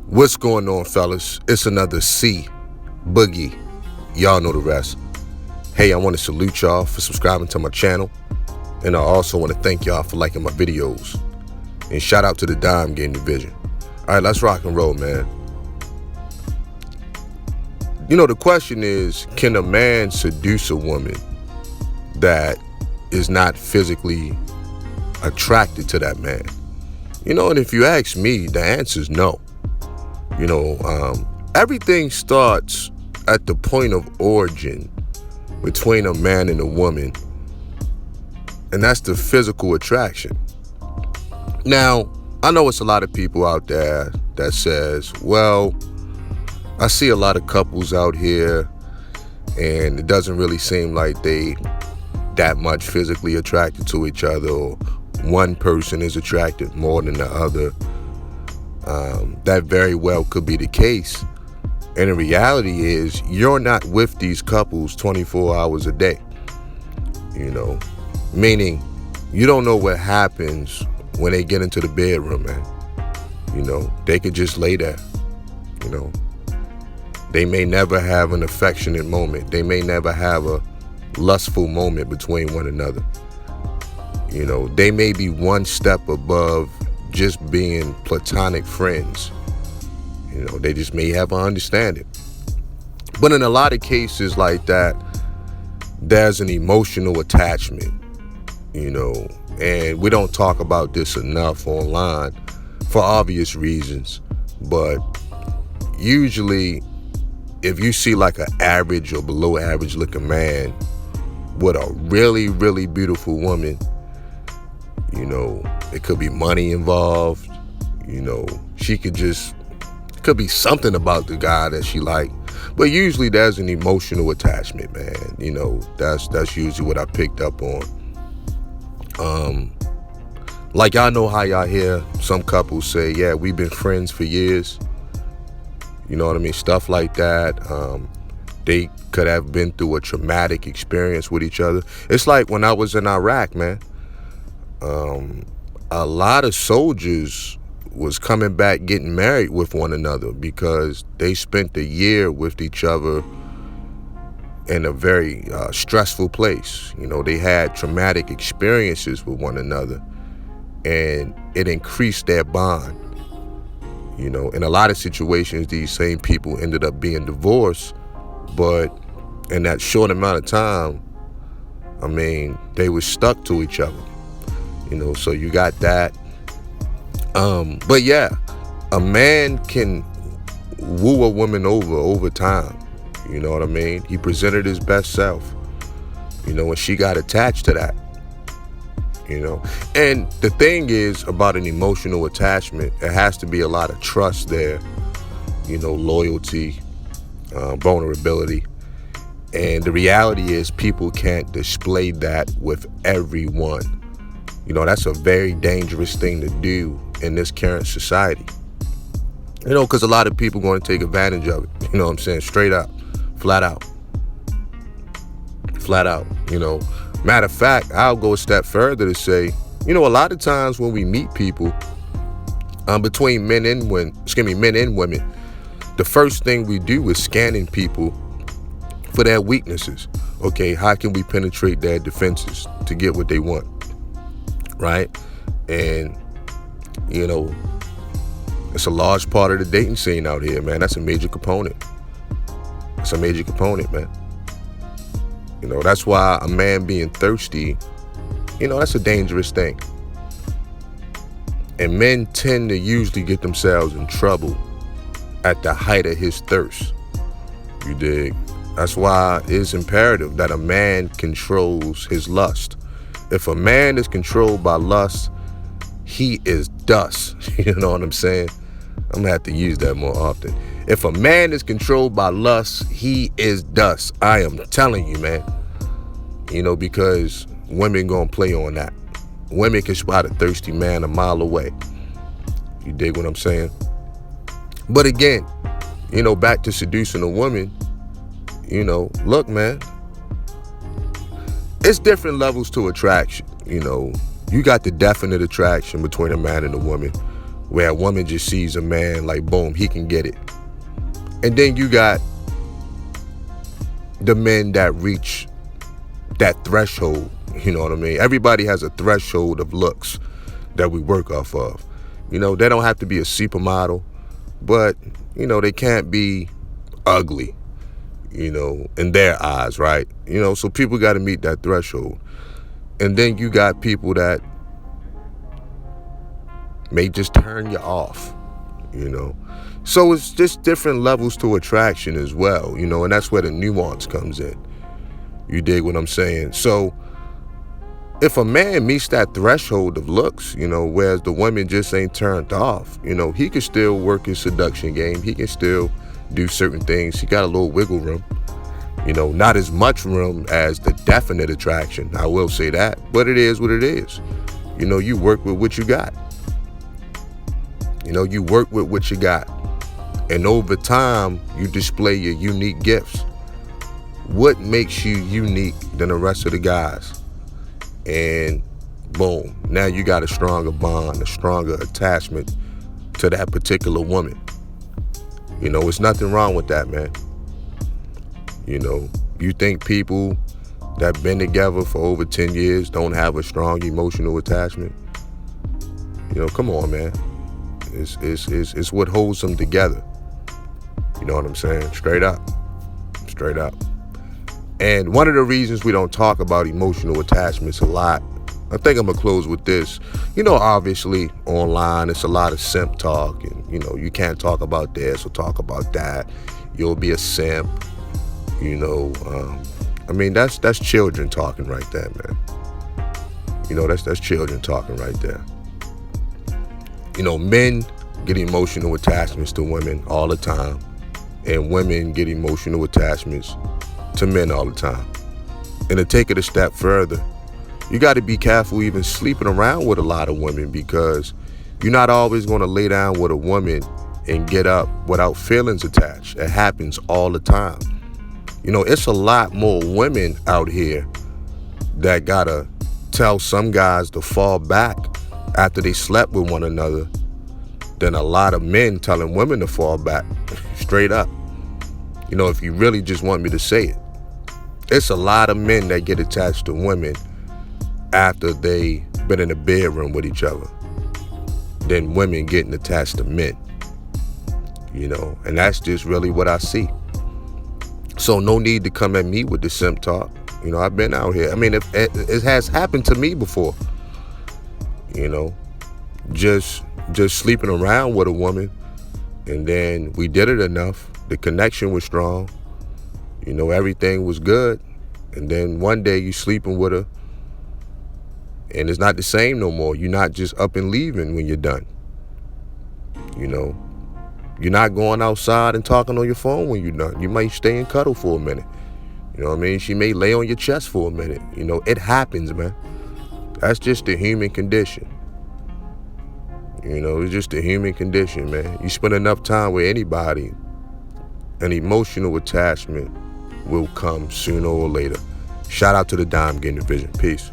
What's going on, fellas? It's another C Boogie. Y'all know the rest. Hey, I want to salute y'all for subscribing to my channel. And I also want to thank y'all for liking my videos. And shout out to the Dime Game Division. All right, let's rock and roll, man. You know, the question is, can a man seduce a woman that is not physically attracted to that man? You know, and if you ask me, the answer is no. You know, everything starts at the point of origin between a man and a woman, and that's the physical attraction. Now, I know it's a lot of people out there that says, well, I see a lot of couples out here, and it doesn't really seem like they that much physically attracted to each other, or one person is attracted more than the other. That very well could be the case. And the reality is, you're not with these couples 24 hours a day. You know, meaning you don't know what happens when they get into the bedroom, man. You know, they could just lay there. You know, they may never have an affectionate moment. They may never have a lustful moment between one another. You know, they may be one step above just being platonic friends. You know, they just may have an understanding. But in a lot of cases like that, there's an emotional attachment, you know, and we don't talk about this enough online for obvious reasons. But usually, if you see like an average or below average looking man with a really, really beautiful woman, you know, it could be money involved. You know, could be something about the guy that she like. But usually there's an emotional attachment, man. You know, that's usually what I picked up on. Like, y'all know how y'all hear some couples say, yeah, we've been friends for years. You know what I mean? Stuff like that. They could have been through a traumatic experience with each other. It's like when I was in Iraq, man. A lot of soldiers was coming back getting married with one another because they spent a year with each other in a very stressful place. You know, they had traumatic experiences with one another, and it increased their bond. You know, in a lot of situations, these same people ended up being divorced, but in that short amount of time, I mean, they were stuck to each other. You know, so you got that. But yeah, a man can woo a woman over time. You know what I mean? He presented his best self, you know, and she got attached to that, you know. And the thing is about an emotional attachment, it has to be a lot of trust there, you know, loyalty, vulnerability. And the reality is people can't display that with everyone. You know, that's a very dangerous thing to do in this current society. You know, because a lot of people are going to take advantage of it. You know what I'm saying? Straight up, flat out. Flat out, you know. Matter of fact, I'll go a step further to say, you know, a lot of times when we meet people, between men and women, the first thing we do is scanning people for their weaknesses. Okay, how can we penetrate their defenses to get what they want? Right? And, you know, it's a large part of the dating scene out here, man. That's a major component. It's a major component, man. You know, that's why a man being thirsty, you know, that's a dangerous thing. And men tend to usually get themselves in trouble at the height of his thirst. You dig? That's why it's imperative that a man controls his lust. If a man is controlled by lust, he is dust. You know what I'm saying? I'm gonna have to use that more often. If a man is controlled by lust, he is dust. I am telling you, man. You know, because women gonna play on that. Women can spot a thirsty man a mile away. You dig what I'm saying? But again, you know, back to seducing a woman, you know, look, man, it's different levels to attraction. You know, you got the definite attraction between a man and a woman where a woman just sees a man like, boom, he can get it. And then you got the men that reach that threshold, you know what I mean? Everybody has a threshold of looks that we work off of. You know, they don't have to be a supermodel, but, you know, they can't be ugly, you know, in their eyes, right? You know, so people got to meet that threshold. And then you got people that may just turn you off, you know. So it's just different levels to attraction as well, you know, and that's where the nuance comes in. You dig what I'm saying? So if a man meets that threshold of looks, you know, whereas the woman just ain't turned off, you know, he can still work his seduction game. He can still do certain things. He got a little wiggle room, you know, not as much room as the definite attraction. I will say that, but it is what it is. You know, you work with what you got. You know, you work with what you got. And over time, you display your unique gifts. What makes you unique than the rest of the guys? And boom, now you got a stronger bond, a stronger attachment to that particular woman. You know, it's nothing wrong with that, man. You know, you think people that been together for over 10 years don't have a strong emotional attachment? You know, come on, man. It's what holds them together. You know what I'm saying? Straight up. Straight up. And one of the reasons we don't talk about emotional attachments a lot, I think I'm going to close with this. You know, obviously, online, it's a lot of simp talk. And, you know, you can't talk about this or talk about that. You'll be a simp. You know, I mean, that's children talking right there, man. You know, that's children talking right there. You know, men get emotional attachments to women all the time. And women get emotional attachments to men all the time. And to take it a step further, you got to be careful even sleeping around with a lot of women, because you're not always going to lay down with a woman and get up without feelings attached. It happens all the time. You know, it's a lot more women out here that got to tell some guys to fall back after they slept with one another than a lot of men telling women to fall back. Straight up. You know, if you really just want me to say it. It's a lot of men that get attached to women after they been in the bedroom with each other than women getting attached to men. You know, and that's just really what I see. So no need to come at me with the simp talk. You know, I've been out here. I mean, it has happened to me before. You know, just sleeping around with a woman, and then we did it enough. The connection was strong. You know, everything was good. And then one day you sleeping with her and it's not the same no more. You're not just up and leaving when you're done. You know, you're not going outside and talking on your phone when you're done. You might stay and cuddle for a minute. You know what I mean? She may lay on your chest for a minute. You know, it happens, man. That's just the human condition. You know, it's just the human condition, man. You spend enough time with anybody, an emotional attachment will come sooner or later. Shout out to the Dime Game Division. Peace.